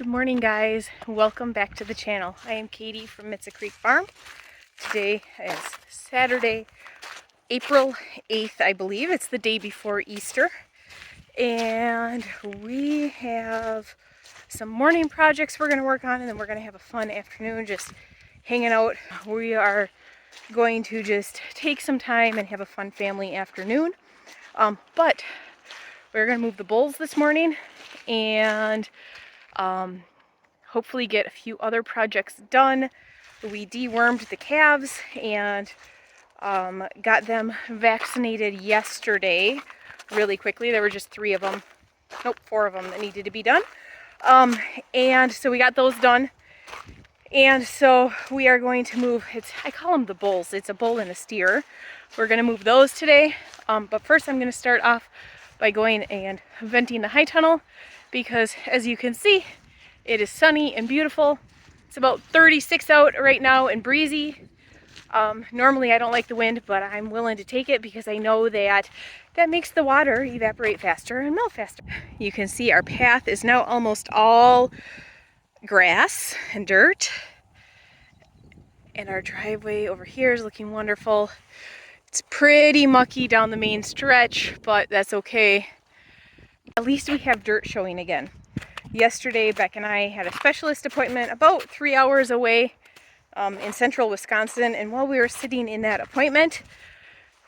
Good morning, guys. Welcome back to the channel. I am Katie from Mitza Creek Farm. Today is Saturday, April 8th, I believe. It's the day before Easter. And we have some morning projects we're going to work on, and then we're going to have a fun afternoon just hanging out. We are going to just take some time and have a fun family afternoon. But we're going to move the bulls this morning and hopefully get a few other projects done. We dewormed the calves and got them vaccinated yesterday really quickly. There were just 4 of them that needed to be done. And so we got those done. And so we are going to move, I call them the bulls. It's a bull and a steer. We're going to move those today. But first I'm going to start off by going and venting the high tunnel because, as you can see, it is sunny and beautiful. It's about 36 out right now and breezy. Normally I don't like the wind, but I'm willing to take it because I know that makes the water evaporate faster and melt faster. You can see our path is now almost all grass and dirt. And our driveway over here is looking wonderful. It's pretty mucky down the main stretch, but that's okay. At least we have dirt showing again. Yesterday, Beck and I had a specialist appointment about 3 hours away in central Wisconsin, and while we were sitting in that appointment,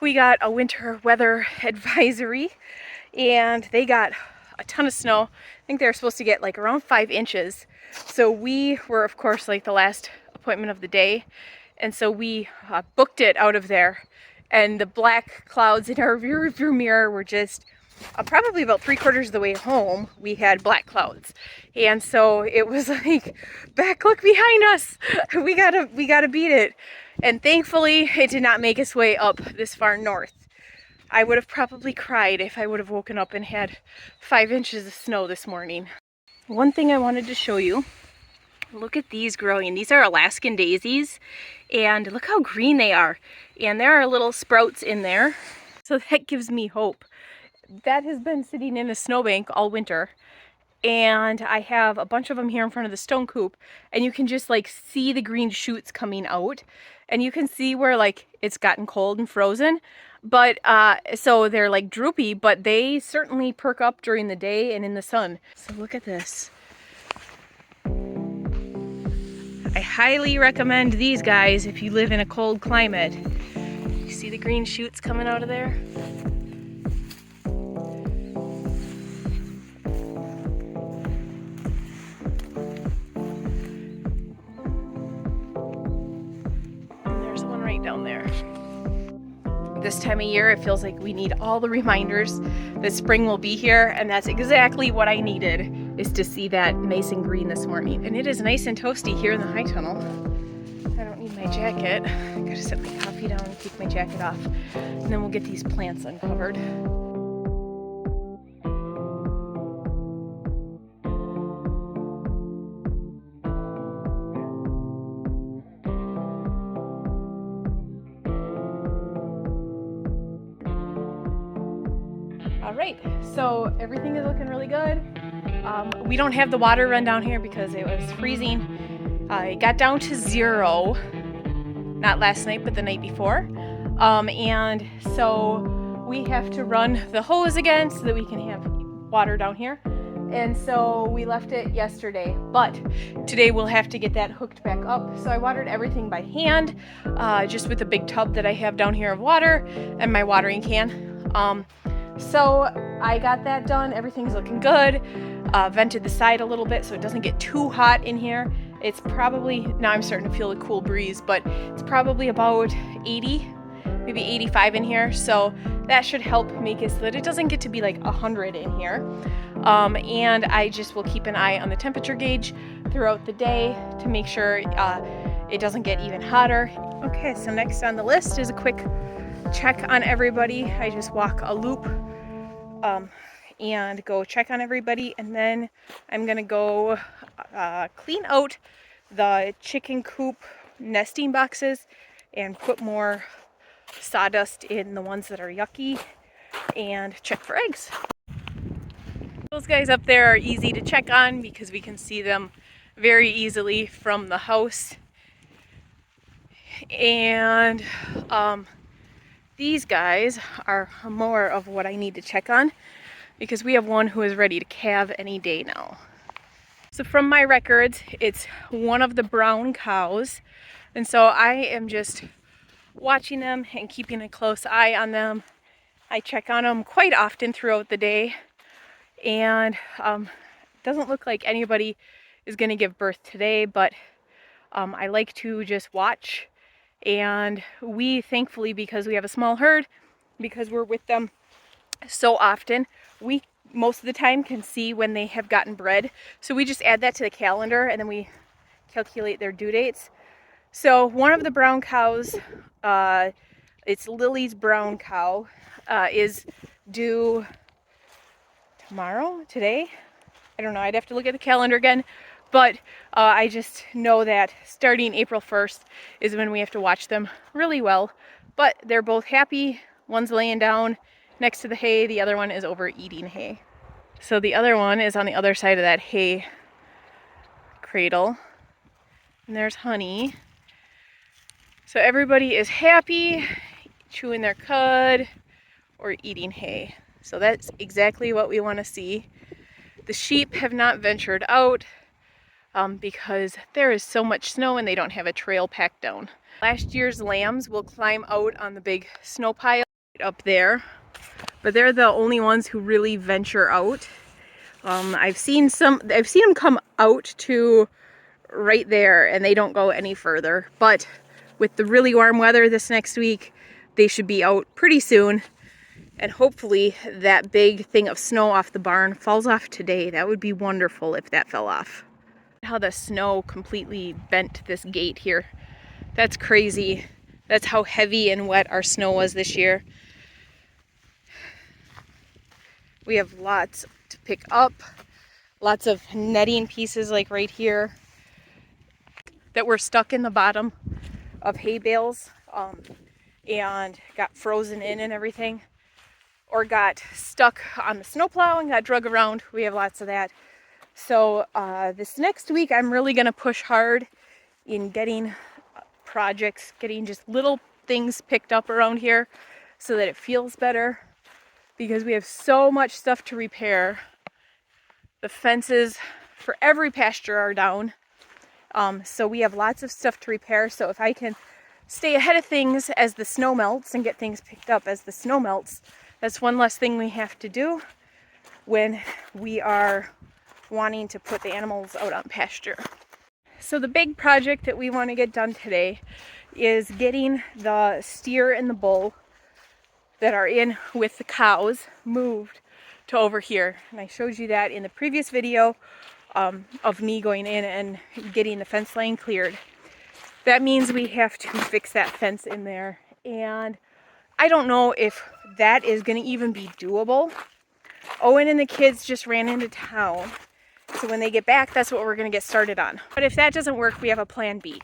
we got a winter weather advisory, and they got a ton of snow. I think they were supposed to get like around 5 inches. So we were, of course, like the last appointment of the day, and so we booked it out of there, and the black clouds in our rear view mirror were just probably about 3/4 of the way home. We had black clouds, and so it was like, Beck, look behind us. We gotta beat it. And thankfully, it did not make its way up this far north. I would have probably cried if I would have woken up and had 5 inches of snow this morning. One thing I wanted to show you. Look at these growing. These are Alaskan daisies, and look how green they are. And there are little sprouts in there, so that gives me hope. That has been sitting in a snowbank all winter, and I have a bunch of them here in front of the stone coop, and you can just like see the green shoots coming out, and you can see where like it's gotten cold and frozen, but so they're like droopy, but they certainly perk up during the day and in the sun. So look at this. I highly recommend these guys if you live in a cold climate. You see the green shoots coming out of there? Down there. This time of year, it feels like we need all the reminders that spring will be here, and that's exactly what I needed, is to see that nice and green this morning. And it is nice and toasty here in the high tunnel. I don't need my jacket. I gotta set my coffee down and take my jacket off, and then we'll get these plants uncovered. All right, so everything is looking really good. We don't have the water run down here because it was freezing. It got down to 0, not last night, but the night before. And so we have to run the hose again so that we can have water down here. And so we left it yesterday, but today we'll have to get that hooked back up. So I watered everything by hand, just with a big tub that I have down here of water and my watering can. So I got that done. Everything's looking good. Vented the side a little bit so it doesn't get too hot in here. It's probably, now I'm starting to feel a cool breeze, but it's probably about 80, maybe 85 in here. So that should help make it so that it doesn't get to be like 100 in here. And I just will keep an eye on the temperature gauge throughout the day to make sure it doesn't get even hotter. Okay, so next on the list is a quick check on everybody. I just walk a loop and go check on everybody, and then I'm gonna go clean out the chicken coop nesting boxes and put more sawdust in the ones that are yucky and check for eggs. Those guys up there are easy to check on because we can see them very easily from the house. And these guys are more of what I need to check on because we have one who is ready to calve any day now. So from my records, it's one of the brown cows. And so I am just watching them and keeping a close eye on them. I check on them quite often throughout the day. And it doesn't look like anybody is going to give birth today, but I like to just watch. And we, thankfully, because we have a small herd, because we're with them so often, we most of the time can see when they have gotten bred. So we just add that to the calendar and then we calculate their due dates. So one of the brown cows, it's Lily's brown cow, is due today. I don't know, I'd have to look at the calendar again, but I just know that starting April 1st is when we have to watch them really well. But they're both happy. One's laying down next to the hay, the other one is over eating hay. So the other one is on the other side of that hay cradle. And there's Honey. So everybody is happy, chewing their cud or eating hay. So that's exactly what we want to see. The sheep have not ventured out because there is so much snow and they don't have a trail packed down. Last year's lambs will climb out on the big snow pile up there, but they're the only ones who really venture out. I've seen them come out to right there and they don't go any further, but with the really warm weather this next week, they should be out pretty soon. And hopefully that big thing of snow off the barn falls off today. That would be wonderful if that fell off. How the snow completely bent this gate here. That's crazy. That's how heavy and wet our snow was this year. We have lots to pick up. Lots of netting pieces like right here that were stuck in the bottom of hay bales and got frozen in and everything, or got stuck on the snowplow and got drug around. We have lots of that. So this next week I'm really gonna push hard in getting projects, getting just little things picked up around here so that it feels better, because we have so much stuff to repair. The fences for every pasture are down. So we have lots of stuff to repair. So if I can stay ahead of things as the snow melts and get things picked up as the snow melts, that's one less thing we have to do when we are wanting to put the animals out on pasture. So the big project that we want to get done today is getting the steer and the bull that are in with the cows moved to over here. And I showed you that in the previous video of me going in and getting the fence line cleared. That means we have to fix that fence in there. And I don't know if that is going to even be doable. Owen and the kids just ran into town. So when they get back, that's what we're going to get started on. But if that doesn't work, we have a plan B.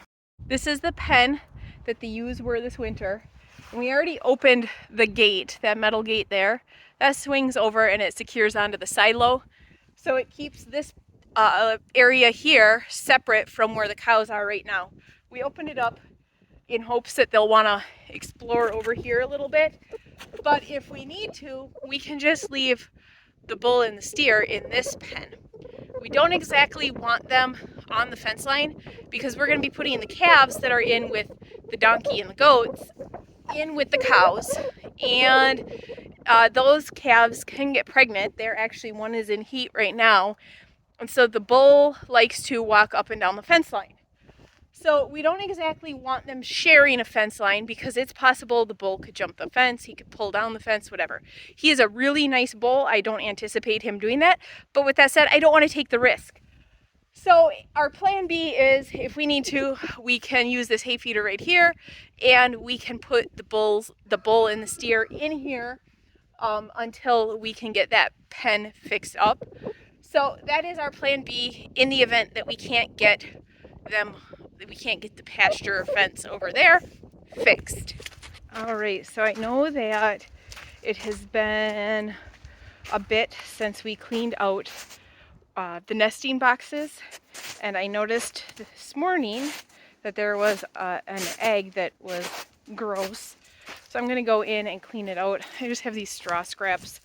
This is the pen that the ewes were this winter. And we already opened the gate, that metal gate there. That swings over and it secures onto the silo. So it keeps this area here separate from where the cows are right now. We opened it up in hopes that they'll want to explore over here a little bit. But if we need to, we can just leave the bull and the steer in this pen. We don't exactly want them on the fence line because we're going to be putting the calves that are in with the donkey and the goats in with the cows. And those calves can get pregnant. They're actually, one is in heat right now. And so the bull likes to walk up and down the fence line. So we don't exactly want them sharing a fence line because it's possible the bull could jump the fence, he could pull down the fence, whatever. He is a really nice bull. I don't anticipate him doing that. But with that said, I don't want to take the risk. So our plan B is, if we need to, we can use this hay feeder right here and we can put the bull and the steer in here until we can get that pen fixed up. So that is our plan B in the event that we can't get the pasture fence over there fixed. All right, so I know that it has been a bit since we cleaned out the nesting boxes, and I noticed this morning that there was an egg that was gross. So I'm going to go in and clean it out. I just have these straw scraps.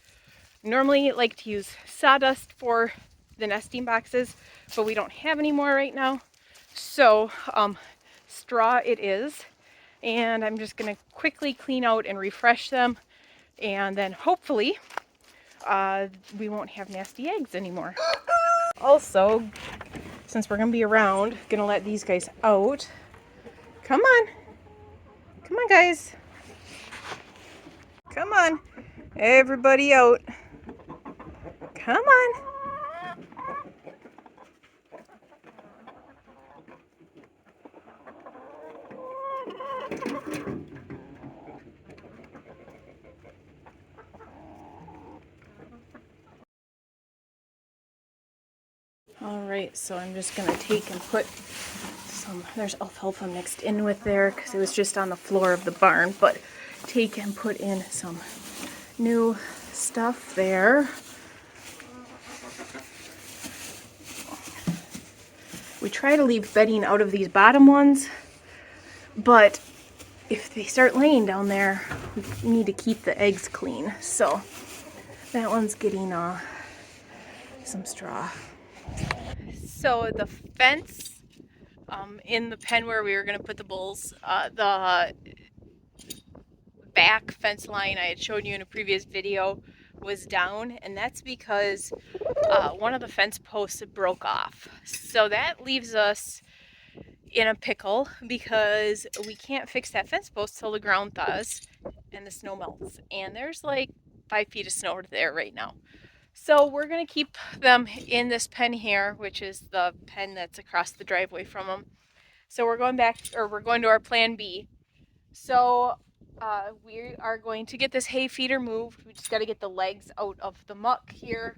Normally like to use sawdust for the nesting boxes, but we don't have any more right now. So straw it is. And I'm just going to quickly clean out and refresh them. And then hopefully we won't have nasty eggs anymore. Also, since we're going to be around, going to let these guys out. Come on. Come on, guys. Come on. Everybody out. Come on. Alright, so I'm just going to take and put some, there's alfalfa mixed in with there because it was just on the floor of the barn, but take and put in some new stuff there. We try to leave bedding out of these bottom ones, but if they start laying down there, we need to keep the eggs clean. So that one's getting some straw. So the fence in the pen where we were going to put the bulls, the back fence line I had shown you in a previous video was down, and that's because one of the fence posts broke off. So that leaves us in a pickle because we can't fix that fence post till the ground thaws and the snow melts, and there's like 5 feet of snow there right now. So we're going to keep them in this pen here, which is the pen that's across the driveway from them. So we're going back, or we're going to our plan B. So we are going to get this hay feeder moved. We just got to get the legs out of the muck here.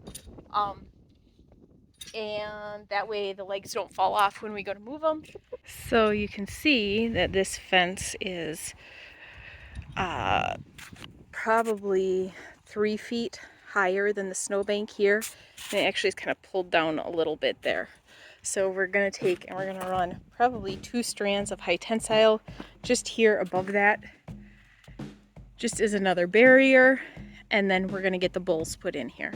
And that way the legs don't fall off when we go to move them. So you can see that this fence is probably 3 feet higher than the snowbank here, and it actually is kind of pulled down a little bit there. So we're going to take and we're going to run probably 2 strands of high tensile just here above that, just as another barrier, and then we're going to get the bulls put in here.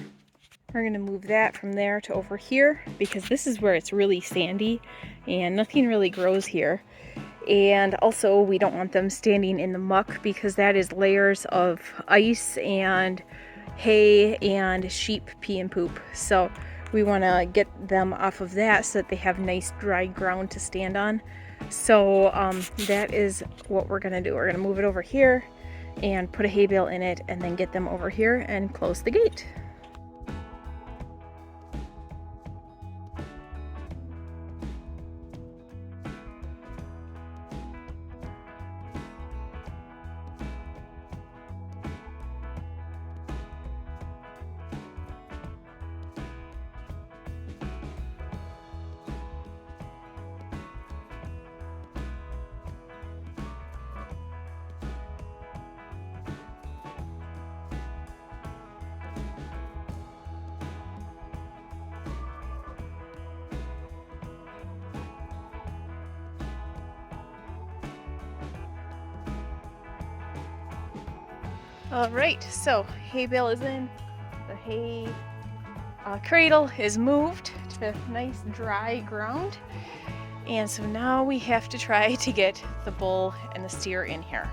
We're going to move that from there to over here because this is where it's really sandy and nothing really grows here. And also we don't want them standing in the muck because that is layers of ice and hay and sheep pee and poop. So we want to get them off of that so that they have nice dry ground to stand on. So that is what we're going to do. We're going to move it over here and put a hay bale in it and then get them over here and close the gate. Alright, so hay bale is in, the hay cradle is moved to nice dry ground, and so now we have to try to get the bull and the steer in here.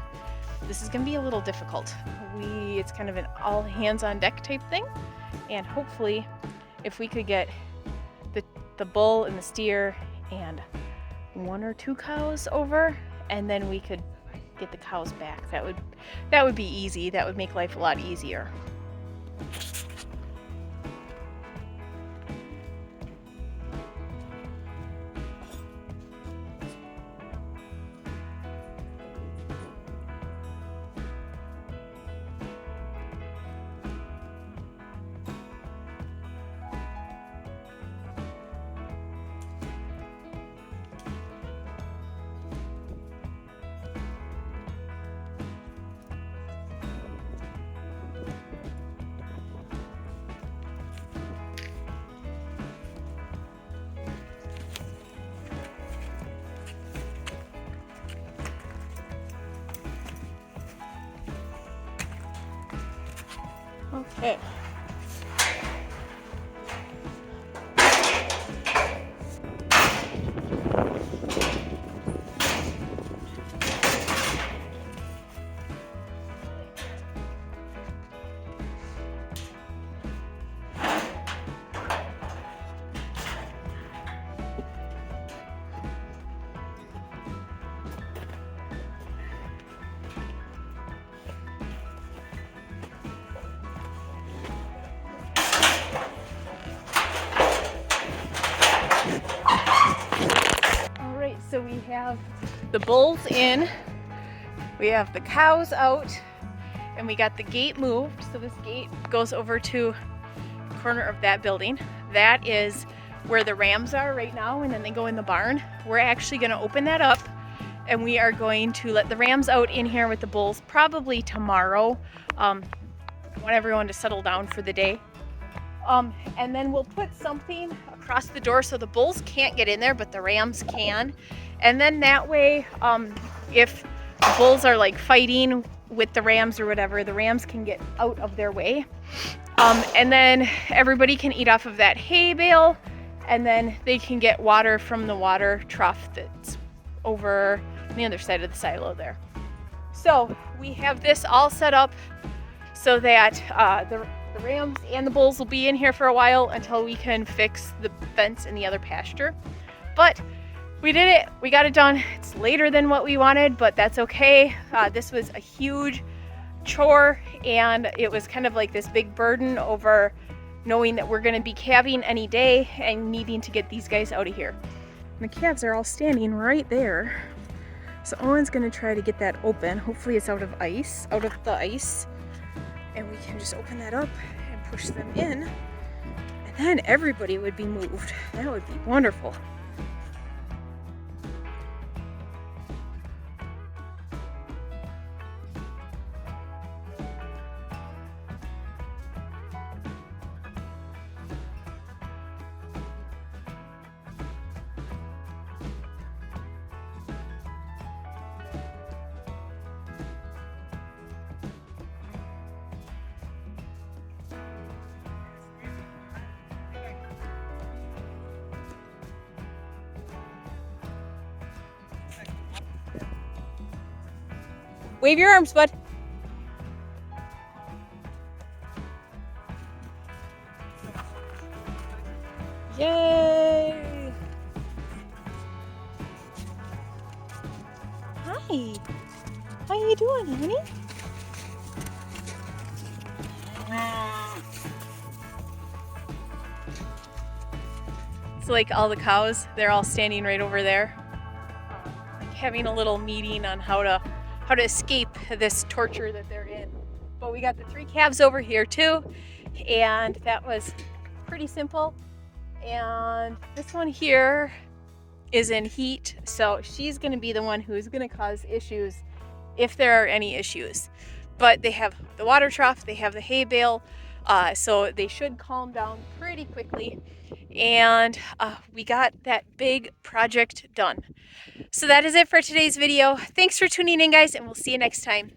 This is going to be a little difficult. It's kind of an all hands on deck type thing, and hopefully if we could get the bull and the steer and 1 or 2 cows over, and then we could get the cows back. That would be easy. That would make life a lot easier. Okay. So we have the bulls in, we have the cows out, and we got the gate moved. So this gate goes over to the corner of that building. That is where the rams are right now, and then they go in the barn. We're actually going to open that up, and we are going to let the rams out in here with the bulls probably tomorrow. I want everyone to settle down for the day. And then we'll put something across the door so the bulls can't get in there, but the rams can. And then that way, if the bulls are like fighting with the rams or whatever, the rams can get out of their way. And then everybody can eat off of that hay bale, and then they can get water from the water trough that's over on the other side of the silo there. So we have this all set up so that the rams and the bulls will be in here for a while until we can fix the fence in the other pasture. But we did it, we got it done. It's later than what we wanted, but that's okay. This was a huge chore, and it was kind of like this big burden over knowing that we're gonna be calving any day and needing to get these guys out of here. And the calves are all standing right there. So Owen's gonna try to get that open. Hopefully it's out of the ice. And we can just open that up and push them in, and then everybody would be moved. That would be wonderful. Wave your arms, bud. Yay! Hi. How you doing, honey? So like all the cows, they're all standing right over there, like having a little meeting on how to escape this torture that they're in. But we got the 3 calves over here too, and that was pretty simple. And this one here is in heat, so she's going to be the one who's going to cause issues if there are any issues. But they have the water trough, they have the hay bale, so they should calm down pretty quickly. And we got that big project done. So that is it for today's video. Thanks for tuning in, guys, and we'll see you next time.